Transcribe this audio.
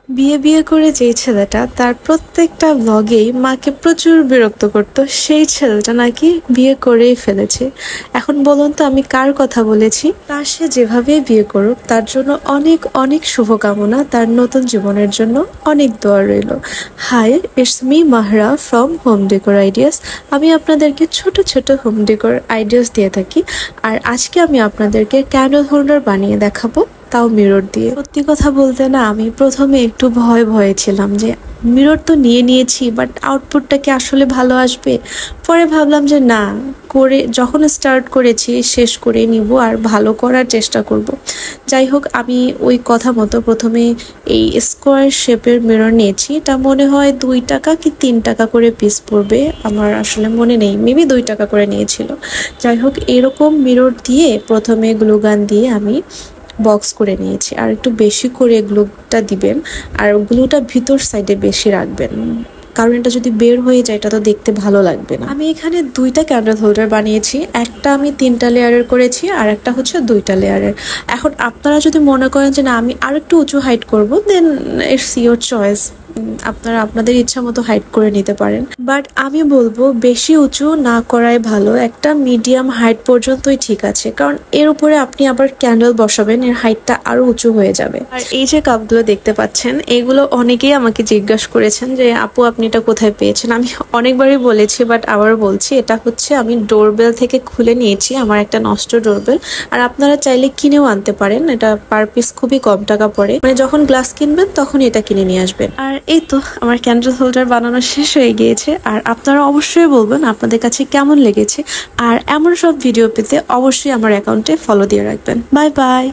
বিয়ে বিয়ে করে যেই ছেলেটা তার প্রত্যেকটা ব্লগেই মাকে প্রচুর বিরক্ত করত, সেই ছেলেটা নাকি বিয়ে করেই ফেলেছে। এখন বলুন তো আমি কার কথা বলেছি? তার সে যেভাবে বিয়ে করুক তার জন্য অনেক অনেক শুভকামনা, তার নতুন জীবনের জন্য অনেক দোয়া রইল। Hi, it's me Mahra from home decor ideas. আমি আপনাদেরকে ছোট ছোট হোম ডেকোর আইডিয়াস দিয়ে থাকি, আর আজকে আমি আপনাদেরকে ক্যান্ডেল হোল্ডার বানিয়ে দেখাবো, তাও মিরর দিয়ে। সত্যি কথা বলতে না, আমি প্রথমে একটু ভয়ে ছিলাম যে মিরর তো নিয়েছি, বাট আউটপুটটা কি আসলে ভালো আসবে। পরে ভাবলাম যে না, করে যখন স্টার্ট করেছি শেষ করে নিব আর ভালো করার চেষ্টা করব। যাই হোক, আমি ওই কথা মতো প্রথমে এই স্কোয়ার শেপের মিরর নিয়েছি। এটা মনে হয় 2 টাকা কি 3 টাকা করে পিস পড়বে, আমার আসলে মনে নেই, মেবি 2 টাকা করে নিয়েছিল। যাই হোক, এরকম মিরর দিয়ে প্রথমে গ্লুগান দিয়ে আমি বক্স করে নিয়েছি। আর একটু বেশি করে গ্লুটা দিবেন, আর গ্লুটা ভিতর সাইডে বেশি রাখবেন, কারণ এটা যদি বের হয়ে যায় এটা তো দেখতে ভালো লাগবে না। আমি এখানে 2টা ক্যান্ডেল হোল্ডার বানিয়েছি, একটা আমি 3টা লেয়ারের করেছি আর একটা হচ্ছে 2টা লেয়ারের। এখন আপনারা যদি মনে করেন যে না আমি আর একটু উঁচু হাইট করব, দেন ইটস ইয়োর চয়েস, আপনারা আপনাদের ইচ্ছা মতো হাইট করে নিতে পারেন। বাট আমি বলবো বেশি উঁচু না করাই ভালো, একটা মিডিয়াম হাইট পর্যন্তই ঠিক আছে, কারণ এর উপরে আপনি আবার ক্যান্ডেল বসাবেন, এর হাইটটা আরো উঁচু হয়ে যাবে। আর এই যে কাপগুলো দেখতে পাচ্ছেন, এগুলো অনেকেই আমাকে জিজ্ঞাসা করেছেন যে আপু আপনি এটা কোথায় পেয়েছেন। আমি অনেকবারই বলেছি, বাট আবার বলছি, এটা হচ্ছে আমি ডোরবেল থেকে খুলে নিয়েছি, আমার একটা নষ্ট ডোরবেল। আর আপনারা চাইলে কিনেও আনতে পারেন, এটা পার পিস খুবই কম টাকা পড়ে, মানে যখন গ্লাস কিনবেন তখন এটা কিনে নিয়ে আসবেন। আর এই তো আমার ক্যান্ডেল হোল্ডার বানানো শেষ হয়ে গিয়েছে, আর আপনারা অবশ্যই বলবেন আপনাদের কাছে কেমন লেগেছে। আর এমন সব ভিডিও পেতে অবশ্যই আমার অ্যাকাউন্টে ফলো দিয়ে রাখবেন। Bye bye.